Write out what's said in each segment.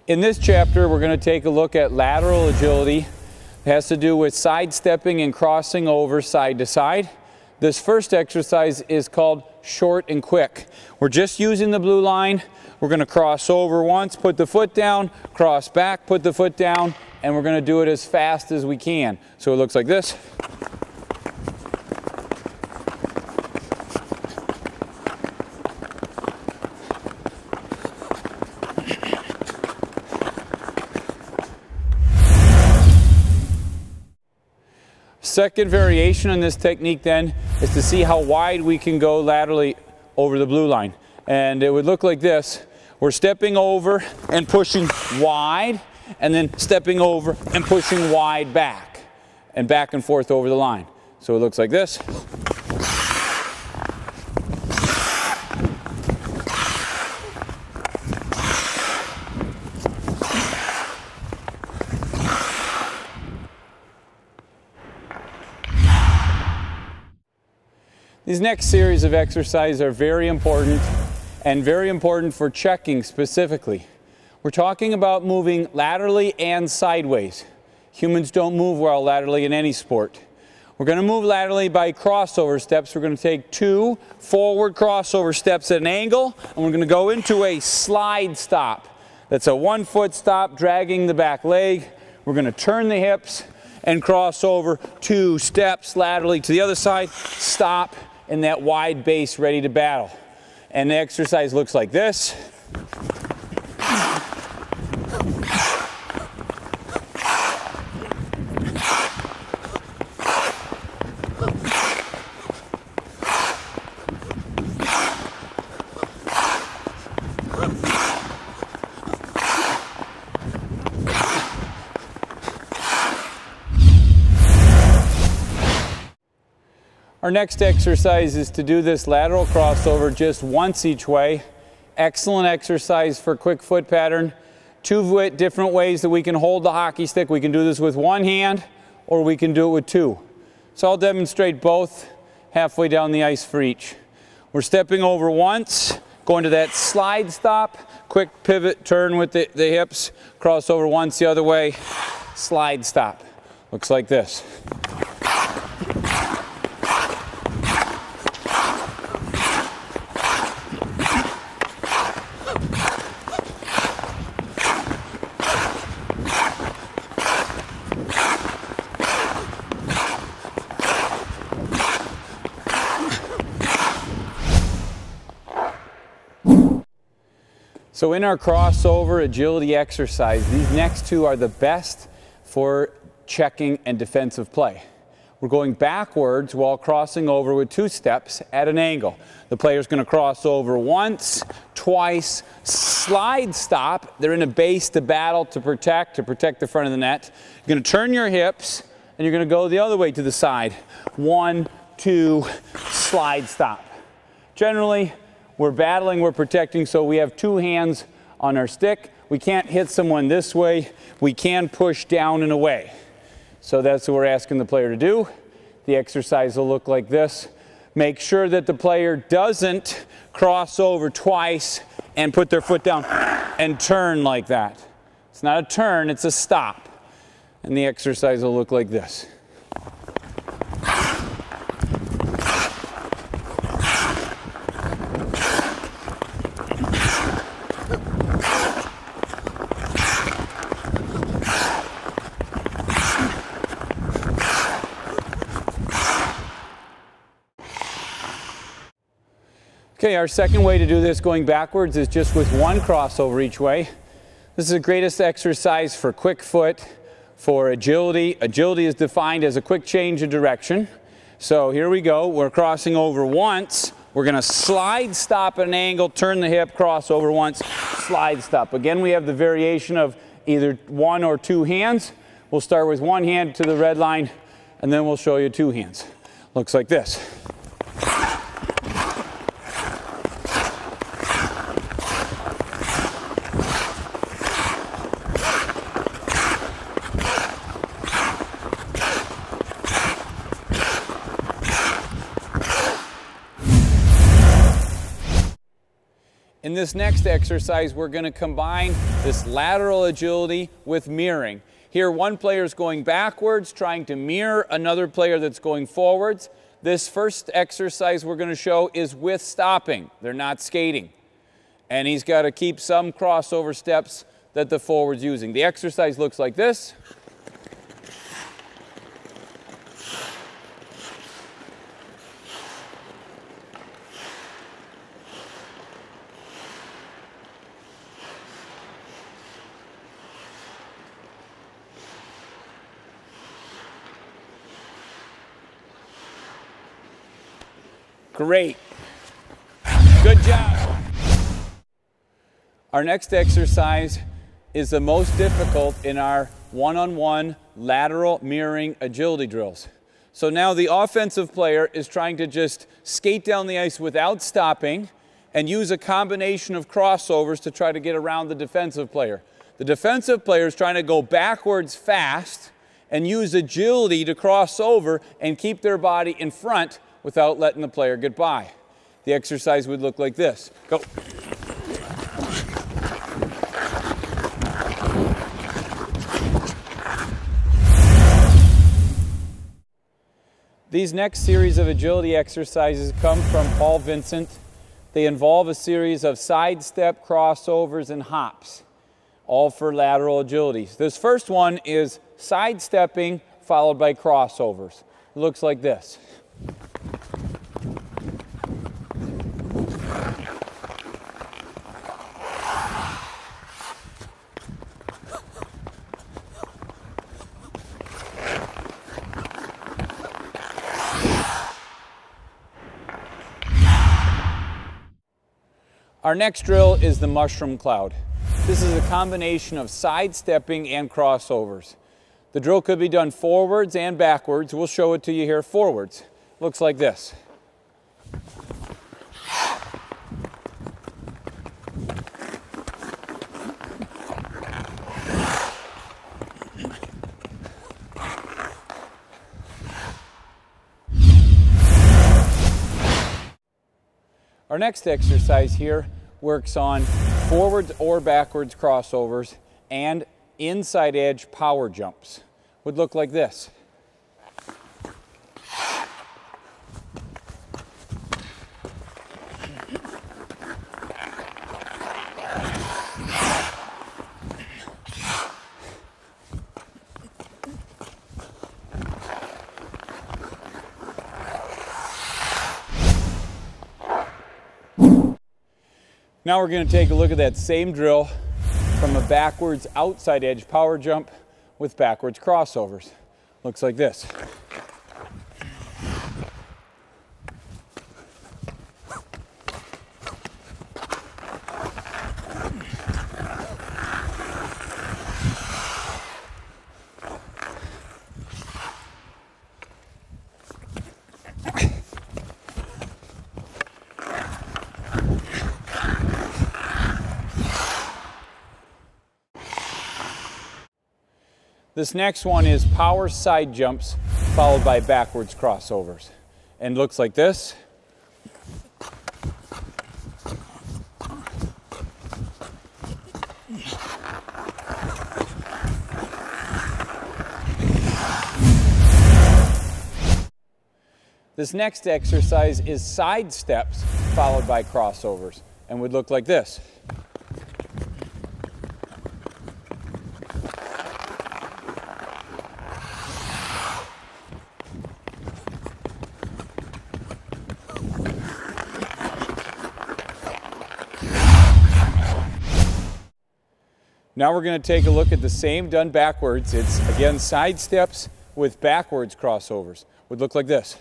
In this chapter, we're going to take a look at lateral agility. It has to do with sidestepping and crossing over side to side. This first exercise is called short and quick. We're just using the blue line. We're going to cross over once, put the foot down, cross back, put the foot down, and we're going to do it as fast as we can. So it looks like this. Second variation on this technique then is to see how wide we can go laterally over the blue line. And it would look like this. We're stepping over and pushing wide, and then stepping over and pushing wide back and forth over the line. So it looks like this. These next series of exercises are very important, and very important for checking specifically. We're talking about moving laterally and sideways. Humans don't move well laterally in any sport. We're going to move laterally by crossover steps. We're going to take 2 forward crossover steps at an angle, and we're going to go into a slide stop. That's a 1-foot stop, dragging the back leg. We're going to turn the hips and cross over 2 steps laterally to the other side, stop in that wide base, ready to battle. And the exercise looks like this. Our next exercise is to do this lateral crossover just once each way. Excellent exercise for quick foot pattern. 2 different ways that we can hold the hockey stick. We can do this with 1 hand, or we can do it with 2. So I'll demonstrate both halfway down the ice for each. We're stepping over once, going to that slide stop, quick pivot turn with the hips, cross over once the other way, slide stop. Looks like this. So in our crossover agility exercise, these next 2 are the best for checking and defensive play. We're going backwards while crossing over with 2 steps at an angle. The player's going to cross over once, twice, slide stop. They're in a base to battle, to protect the front of the net. You're going to turn your hips, and you're going to go the other way to the side. 1, 2, slide stop. Generally, we're battling, we're protecting, so we have 2 hands on our stick. We can't hit someone this way. We can push down and away. So that's what we're asking the player to do. The exercise will look like this. Make sure that the player doesn't cross over twice and put their foot down and turn like that. It's not a turn, it's a stop. And the exercise will look like this. Okay, our second way to do this going backwards is just with 1 crossover each way. This is the greatest exercise for quick foot, for agility. Agility is defined as a quick change of direction. So here we go, we're crossing over once. We're going to slide stop at an angle, turn the hip, cross over once, slide stop. Again, we have the variation of either 1 or 2 hands. We'll start with 1 hand to the red line, and then we'll show you 2 hands. Looks like this. In this next exercise, we're going to combine this lateral agility with mirroring. Here, one player is going backwards, trying to mirror another player that's going forwards. This first exercise we're going to show is with stopping. They're not skating. And he's got to keep some crossover steps that the forward's using. The exercise looks like this. Great. Good job. Our next exercise is the most difficult in our one-on-one lateral mirroring agility drills. So now the offensive player is trying to just skate down the ice without stopping and use a combination of crossovers to try to get around the defensive player. The defensive player is trying to go backwards fast and use agility to cross over and keep their body in front without letting the player get by. The exercise would look like this. Go. These next series of agility exercises come from Paul Vincent. They involve a series of sidestep, crossovers, and hops, all for lateral agility. This first one is sidestepping followed by crossovers. It looks like this. Our next drill is the mushroom cloud. This is a combination of sidestepping and crossovers. The drill could be done forwards and backwards. We'll show it to you here forwards. Looks like this. Our next exercise here works on forwards or backwards crossovers and inside edge power jumps. Would look like this. Now we're going to take a look at that same drill from a backwards outside edge power jump with backwards crossovers. Looks like this. This next one is power side jumps followed by backwards crossovers. And looks like this. This next exercise is side steps followed by crossovers and would look like this. Now we're going to take a look at the same done backwards. It's again side steps with backwards crossovers. Would look like this.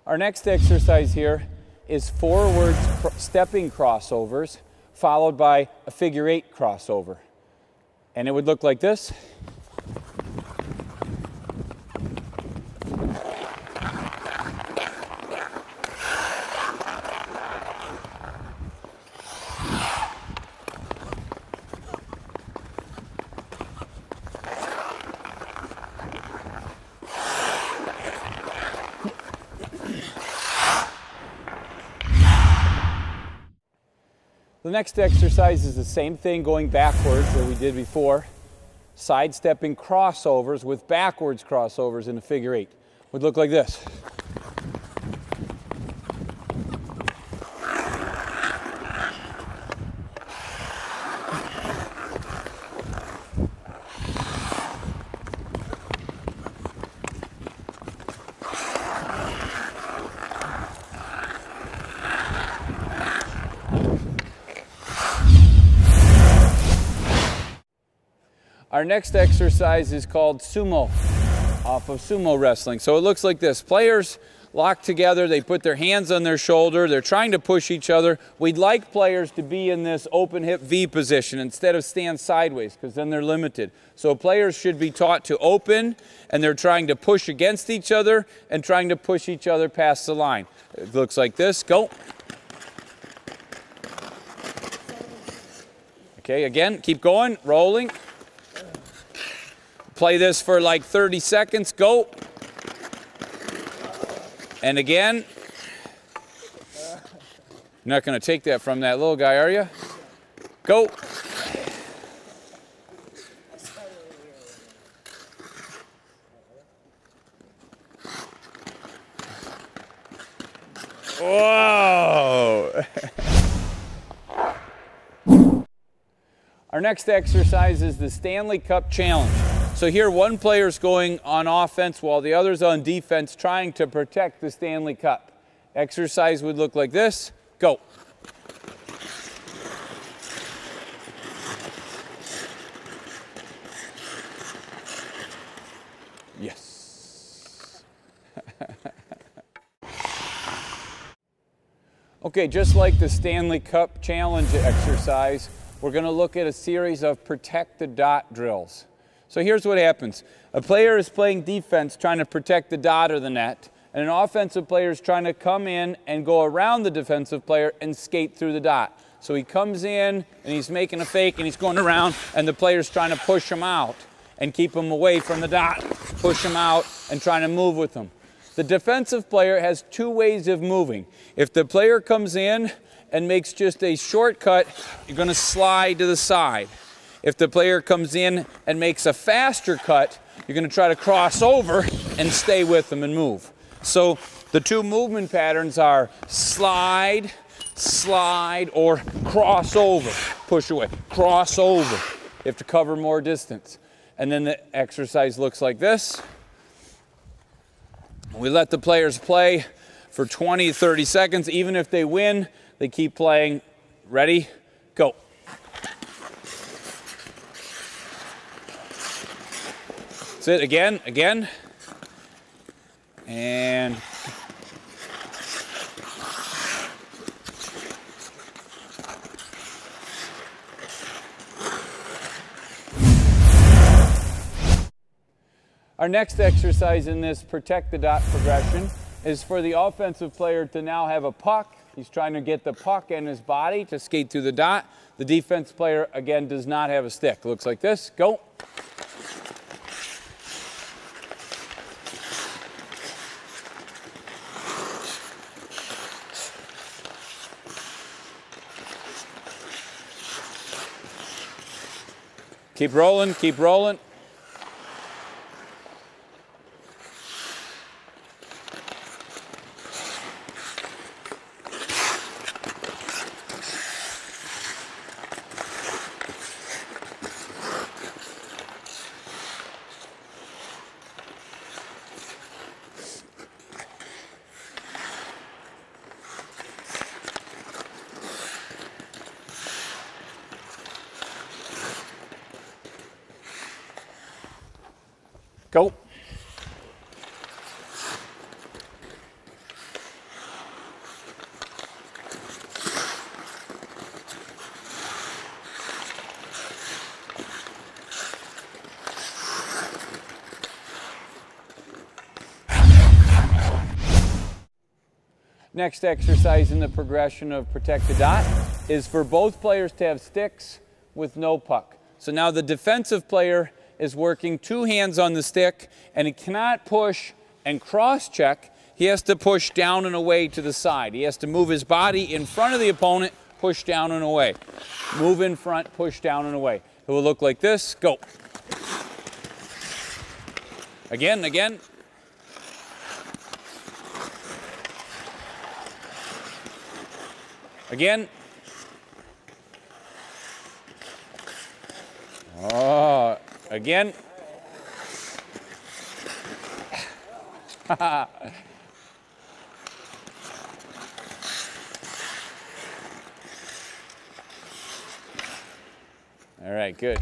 Our next exercise here is forward stepping crossovers followed by a figure eight crossover. And it would look like this. next exercise is the same thing, going backwards that we did before. Sidestepping crossovers with backwards crossovers in a figure 8. Would look like this. Our next exercise is called sumo, off of sumo wrestling. So it looks like this. Players lock together, they put their hands on their shoulder, they're trying to push each other. We'd like players to be in this open hip V position instead of stand sideways, because then they're limited. So players should be taught to open, and they're trying to push against each other and trying to push each other past the line. It looks like this. Go. Okay, again, keep going, rolling. Play this for like 30 seconds. Go. And again. You're not going to take that from that little guy, are you? Go. Whoa. Our next exercise is the Stanley Cup Challenge. So here one player's going on offense while the other's on defense, trying to protect the Stanley Cup. Exercise would look like this. Go. Yes. Okay, just like the Stanley Cup Challenge exercise, we're going to look at a series of protect the dot drills. So here's what happens. A player is playing defense trying to protect the dot or the net, and an offensive player is trying to come in and go around the defensive player and skate through the dot. So he comes in and he's making a fake and he's going around, and the player's trying to push him out and keep him away from the dot, push him out and trying to move with him. The defensive player has two ways of moving. If the player comes in and makes just a shortcut, you're going to slide to the side. If the player comes in and makes a faster cut, you're going to try to cross over and stay with them and move. So the two movement patterns are slide, slide, or cross over, push away, cross over. You have to cover more distance. And then the exercise looks like this. We let the players play for 20 to 30 seconds. Even if they win, they keep playing. Ready? Go. That's it. Again, again. And our next exercise in this protect the dot progression is for the offensive player to now have a puck. He's trying to get the puck in his body to skate through the dot. The defense player, again, does not have a stick. Looks like this. Go. Keep rolling, keep rolling. Go. Next exercise in the progression of protect the dot is for both players to have sticks with no puck. So now the defensive player is working two hands on the stick, and he cannot push and cross-check. He has to push down and away to the side. He has to move his body in front of the opponent, push down and away. Move in front, push down and away. It will look like this. Go. Again, again. Again. Oh, again. All right, good.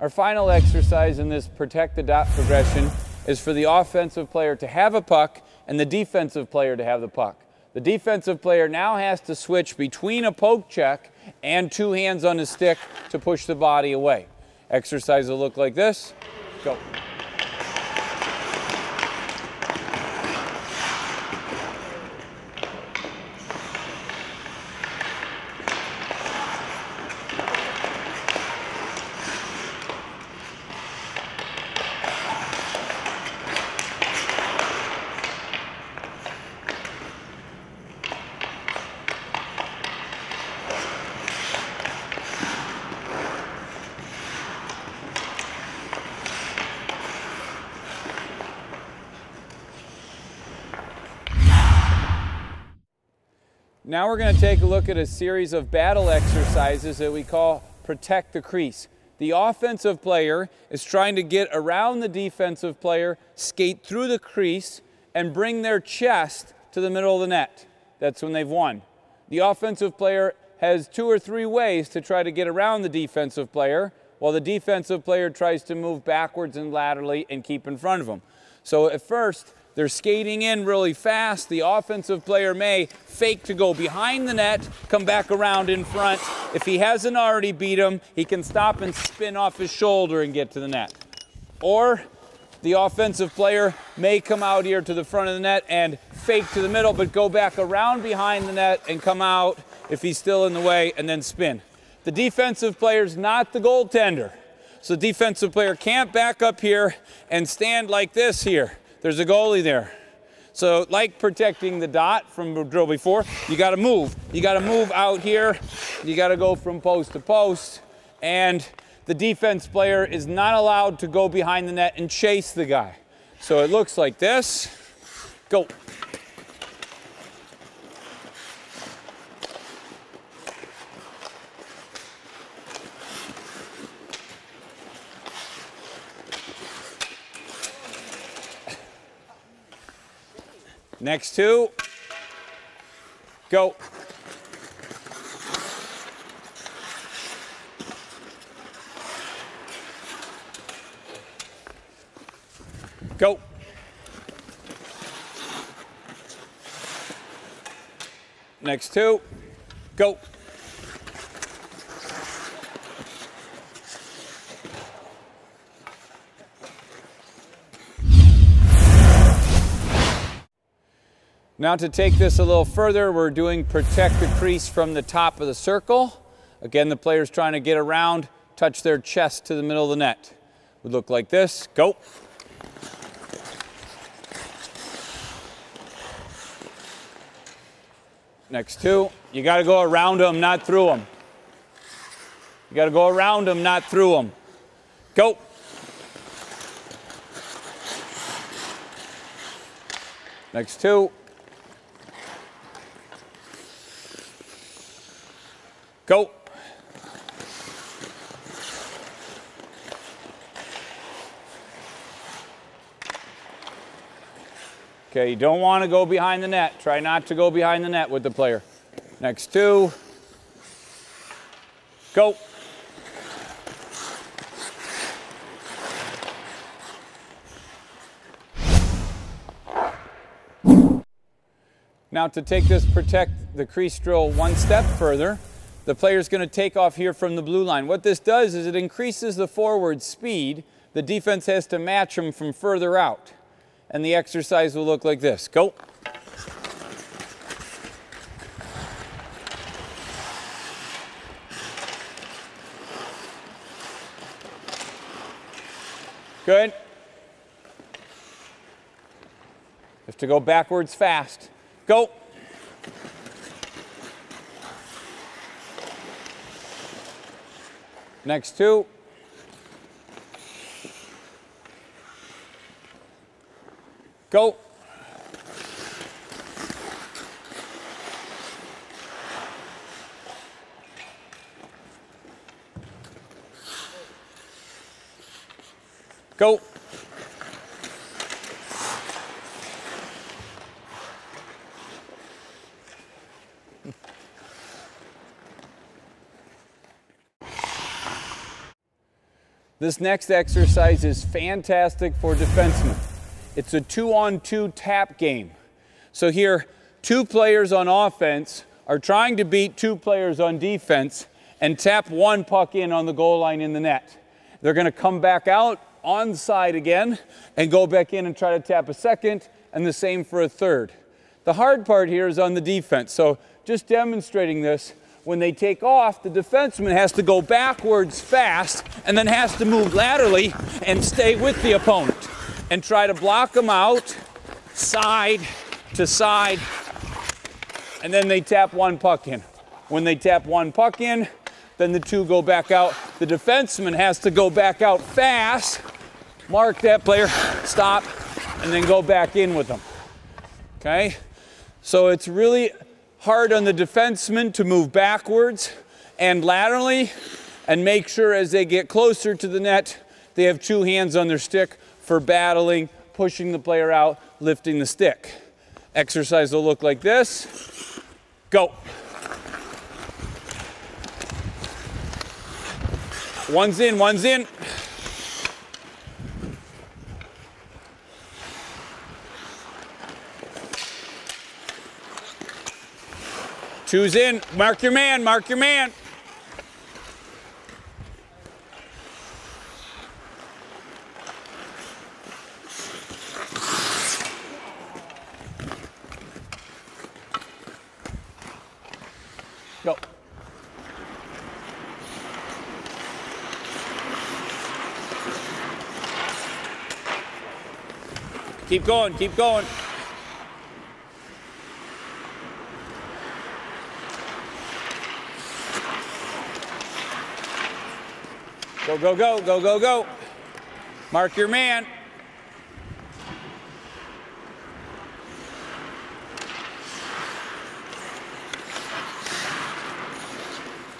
Our final exercise in this protect the dot progression is for the offensive player to have a puck and the defensive player to have the puck. The defensive player now has to switch between a poke check and two hands on the stick to push the body away. Exercise will look like this. Go. Now we're going to take a look at a series of battle exercises that we call protect the crease. The offensive player is trying to get around the defensive player, skate through the crease, and bring their chest to the middle of the net. That's when they've won. The offensive player has 2 or 3 ways to try to get around the defensive player, while the defensive player tries to move backwards and laterally and keep in front of them. So at first, they're skating in really fast. The offensive player may fake to go behind the net, come back around in front. If he hasn't already beat him, he can stop and spin off his shoulder and get to the net. Or the offensive player may come out here to the front of the net and fake to the middle, but go back around behind the net and come out if he's still in the way and then spin. The defensive player's not the goaltender. So the defensive player can't back up here and stand like this here. There's a goalie there. So like protecting the dot from the drill before, you got to move. You got to move out here. You got to go from post to post. And the defense player is not allowed to go behind the net and chase the guy. So it looks like this. Go. Next 2, go. Go. Next 2, go. Now to take this a little further, we're doing protect the crease from the top of the circle. Again, the player's trying to get around, touch their chest to the middle of the net. Would look like this. Go. Next 2, you got to go around them, not through them. You got to go around them, not through them. Go. Next 2. Go. Okay, you don't want to go behind the net. Try not to go behind the net with the player. Next 2. Go. Now to take this protect the crease drill one step further, the player's going to take off here from the blue line. What this does is it increases the forward speed. The defense has to match them from further out. And the exercise will look like this. Go. Good. You have to go backwards fast. Go. Next 2. Go. Go. This next exercise is fantastic for defensemen. It's a 2-on-2 tap game. So here, 2 players on offense are trying to beat 2 players on defense and tap 1 puck in on the goal line in the net. They're going to come back out onside again and go back in and try to tap a second, and the same for a third. The hard part here is on the defense. So just demonstrating this, when they take off, the defenseman has to go backwards fast and then has to move laterally and stay with the opponent and try to block them out side to side, and then they tap 1 puck in. When they tap 1 puck in, then the 2 go back out. The defenseman has to go back out fast, mark that player, stop, and then go back in with them. Okay? So it's really hard on the defenseman to move backwards and laterally and make sure as they get closer to the net, they have 2 hands on their stick for battling, pushing the player out, lifting the stick. Exercise will look like this. Go. 1's in, 1's in. 2's in. Mark your man, mark your man. Go. Keep going, keep going. Go, go, go, go, go, go. Mark your man.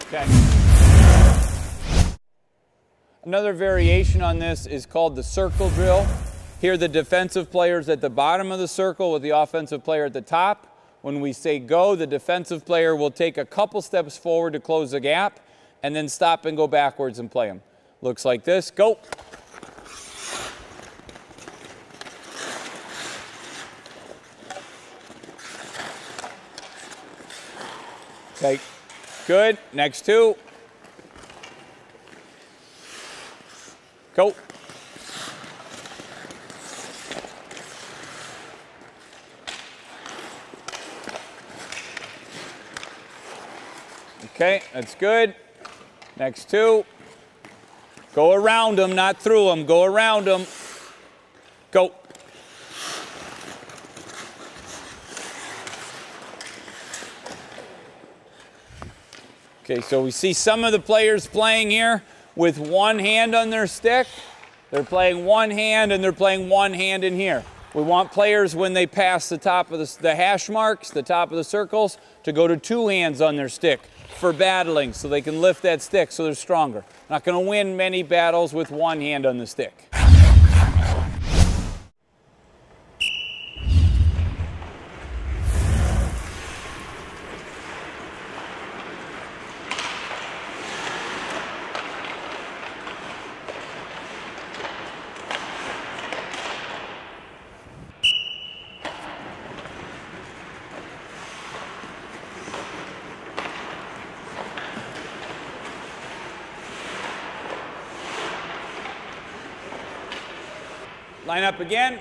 Okay. Another variation on this is called the circle drill. Here the defensive player's at the bottom of the circle with the offensive player at the top. When we say go, the defensive player will take a couple steps forward to close the gap and then stop and go backwards and play them. Looks like this. Go. Okay. Good. Next 2. Go. Okay, that's good. Next 2. Go around them, not through them. Go around them. Go. Okay, so we see some of the players playing here with 1 hand on their stick. They're playing 1 hand and they're playing 1 hand in here. We want players when they pass the top of the hash marks, the top of the circles, to go to 2 hands on their stick for battling so they can lift that stick so they're stronger. Not going to win many battles with 1 hand on the stick. Line up again.